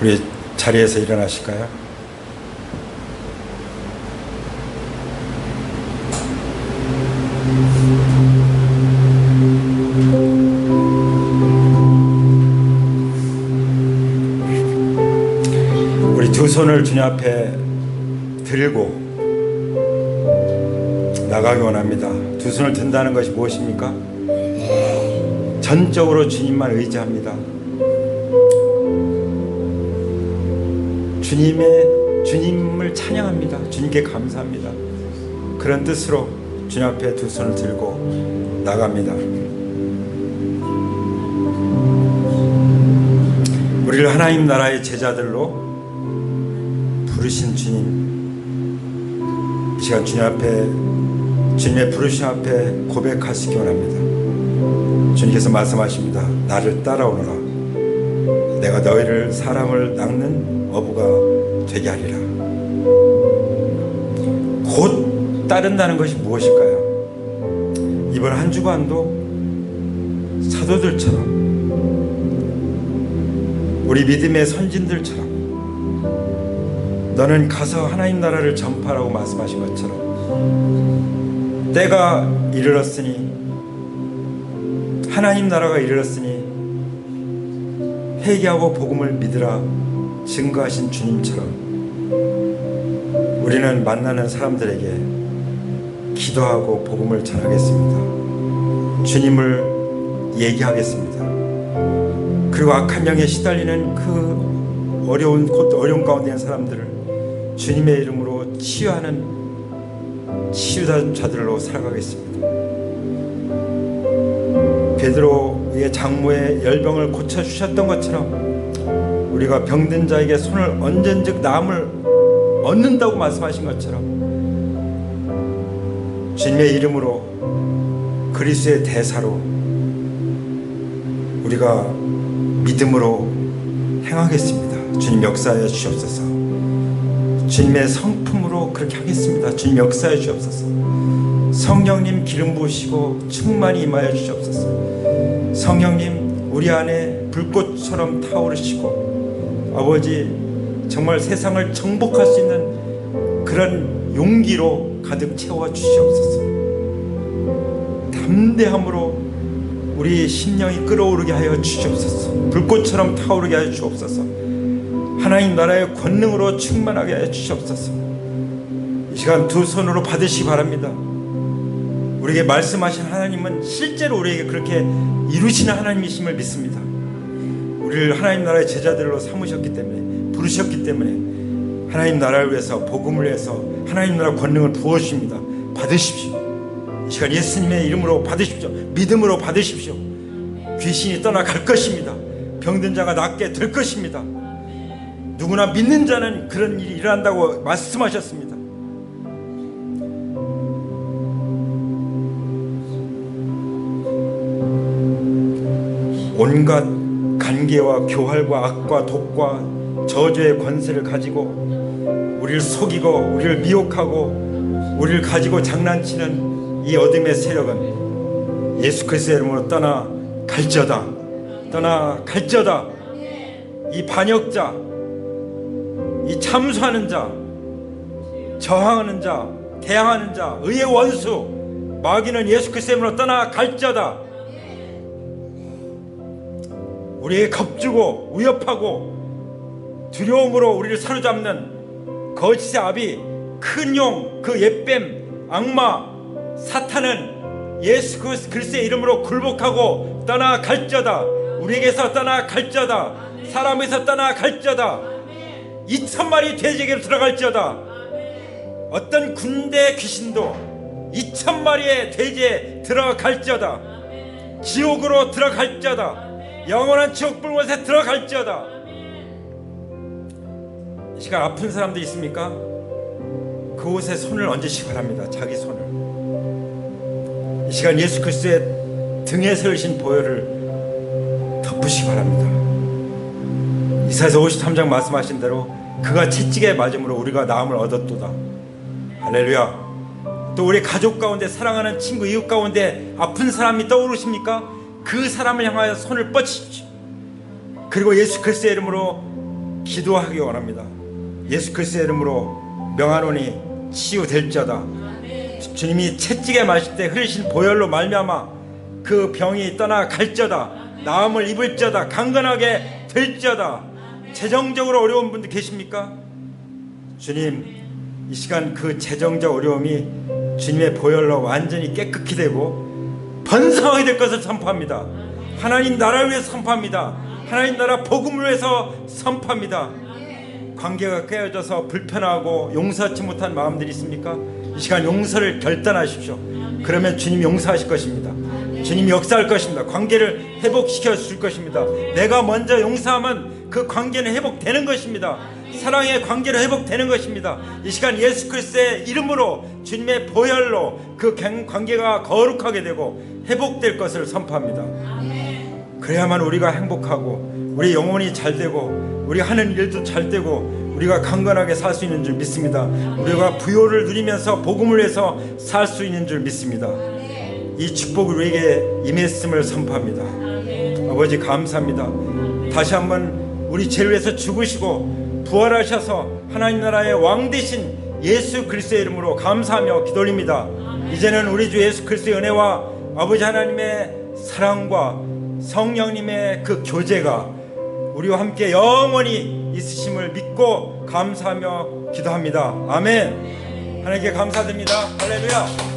우리 자리에서 일어나실까요? 우리 두 손을 주님 앞에 들고 나가기 원합니다. 두 손을 든다는 것이 무엇입니까? 전적으로 주님만 의지합니다. 주님을 찬양합니다. 주님께 감사합니다. 그런 뜻으로 주님 앞에 두 손을 들고 나갑니다. 우리를 하나님 나라의 제자들로 부르신 주님, 이 시간 주님 앞에, 주님의 부르심 앞에 고백하시기 원합니다. 주님께서 말씀하십니다. 나를 따라오너라. 내가 너희를 사람을 낚는 어부가 되게 하리라. 곧 따른다는 것이 무엇일까요? 이번 한 주간도 사도들처럼, 우리 믿음의 선진들처럼 너는 가서 하나님 나라를 전파라고 말씀하신 것처럼 때가 이르렀으니, 하나님 나라가 이르렀으니 회개하고 복음을 믿으라 증거하신 주님처럼 우리는 만나는 사람들에게 기도하고 복음을 전하겠습니다. 주님을 얘기하겠습니다. 그리고 악한 영에 시달리는 그 어려운 가운데 있는 사람들을 주님의 이름으로 치유하는 치유자들로 살아가겠습니다. 베드로의 장모의 열병을 고쳐주셨던 것처럼 우리가 병든 자에게 손을 얹은즉 나음을 얻는다고 말씀하신 것처럼 주님의 이름으로 그리스도의 대사로 우리가 믿음으로 행하겠습니다. 주님 역사하여 주시옵소서. 주님의 성품으로 그렇게 하겠습니다. 주님 역사해 주옵소서. 성령님 기름 부으시고 충만히 임하여 주시옵소서. 성령님 우리 안에 불꽃처럼 타오르시고 아버지 정말 세상을 정복할 수 있는 그런 용기로 가득 채워 주시옵소서. 담대함으로 우리 심령이 끓어오르게 하여 주시옵소서. 불꽃처럼 타오르게 하여 주옵소서. 하나님 나라의 권능으로 충만하게 하여 주시옵소서. 이 시간 두 손으로 받으시기 바랍니다. 우리에게 말씀하신 하나님은 실제로 우리에게 그렇게 이루시는 하나님이심을 믿습니다. 우리를 하나님 나라의 제자들로 삼으셨기 때문에, 부르셨기 때문에 하나님 나라를 위해서, 복음을 위해서 하나님 나라 권능을 부어주십니다. 받으십시오. 이 시간 예수님의 이름으로 받으십시오. 믿음으로 받으십시오. 귀신이 떠나갈 것입니다. 병든 자가 낫게 될 것입니다. 누구나 믿는 자는 그런 일이 일어난다고 말씀하셨습니다. 온갖 간계와 교활과 악과 독과 저주의 권세를 가지고 우리를 속이고 우리를 미혹하고 우리를 가지고 장난치는 이 어둠의 세력은 예수 그리스도의 이름으로 떠나 갈지어다. 떠나 갈지어다. 이 반역자, 이 참수하는 자, 저항하는 자, 대항하는 자, 의의 원수 마귀는 예수 그리스도의 이름으로 떠나 갈지어다. 우리에게 겁주고 위협하고 두려움으로 우리를 사로잡는 거짓의 아비, 큰 용, 그 옛뱀, 악마, 사탄은 예수 그리스도의 이름으로 굴복하고 떠나갈지어다. 우리에게서 떠나갈지어다. 사람에서 떠나갈지어다. 2,000마리 돼지에게로 들어갈지어다. 어떤 군대 귀신도 2,000마리의 돼지에 들어갈지어다. 지옥으로 들어갈지어다. 영원한 지옥 불못에 들어갈지어다. 이 시간 아픈 사람도 있습니까? 그곳에 손을 얹으시기 바랍니다. 자기 손을. 이 시간 예수 그리스도의 등에 세우신 보혈을 덮으시기 바랍니다. 이사야서 53장 말씀하신 대로 그가 채찍에 맞음으로 우리가 나음을 얻었도다. 할렐루야. 또 우리 가족 가운데, 사랑하는 친구, 이웃 가운데 아픈 사람이 떠오르십니까? 그 사람을 향하여 손을 뻗치십시오. 그리고 예수 그리스도의 이름으로 기도하기 원합니다. 예수 그리스도의 이름으로 명하노니 치유될지어다. 주님이 채찍에 맞을 때 흘리신 보혈로 말미암아 그 병이 떠나갈지어다. 나음을 입을지어다. 강건하게 될지어다. 재정적으로 어려운 분들 계십니까? 주님, 이 시간 그 재정적 어려움이 주님의 보혈로 완전히 깨끗이 되고 번성하게 될 것을 선포합니다. 하나님 나라를 위해서 선포합니다. 하나님 나라 복음을 위해서 선포합니다. 관계가 깨어져서 불편하고 용서하지 못한 마음들이 있습니까? 이 시간 용서를 결단하십시오. 그러면 주님 용서하실 것입니다. 주님이 역사할 것입니다. 관계를 회복시켜 줄 것입니다. 내가 먼저 용서하면 그 관계는 회복되는 것입니다. 사랑의 관계로 회복되는 것입니다. 이 시간 예수 그리스도의 이름으로 주님의 보혈로 그 관계가 거룩하게 되고 회복될 것을 선포합니다. 그래야만 우리가 행복하고 우리 영혼이 잘 되고 우리 하는 일도 잘 되고 우리가 강건하게 살 수 있는 줄 믿습니다. 우리가 부요를 누리면서 복음을 위해서 살 수 있는 줄 믿습니다. 이 축복을 우리에게 임했음을 선포합니다. 아버지 감사합니다. 다시 한번 우리 죄를 위해서 죽으시고 부활하셔서 하나님 나라의 왕 되신 예수 그리스도의 이름으로 감사하며 기도드립니다. 이제는 우리 주 예수 그리스도의 은혜와 아버지 하나님의 사랑과 성령님의 그 교제가 우리와 함께 영원히 있으심을 믿고 감사하며 기도합니다. 아멘. 하나님께 감사드립니다. 할렐루야.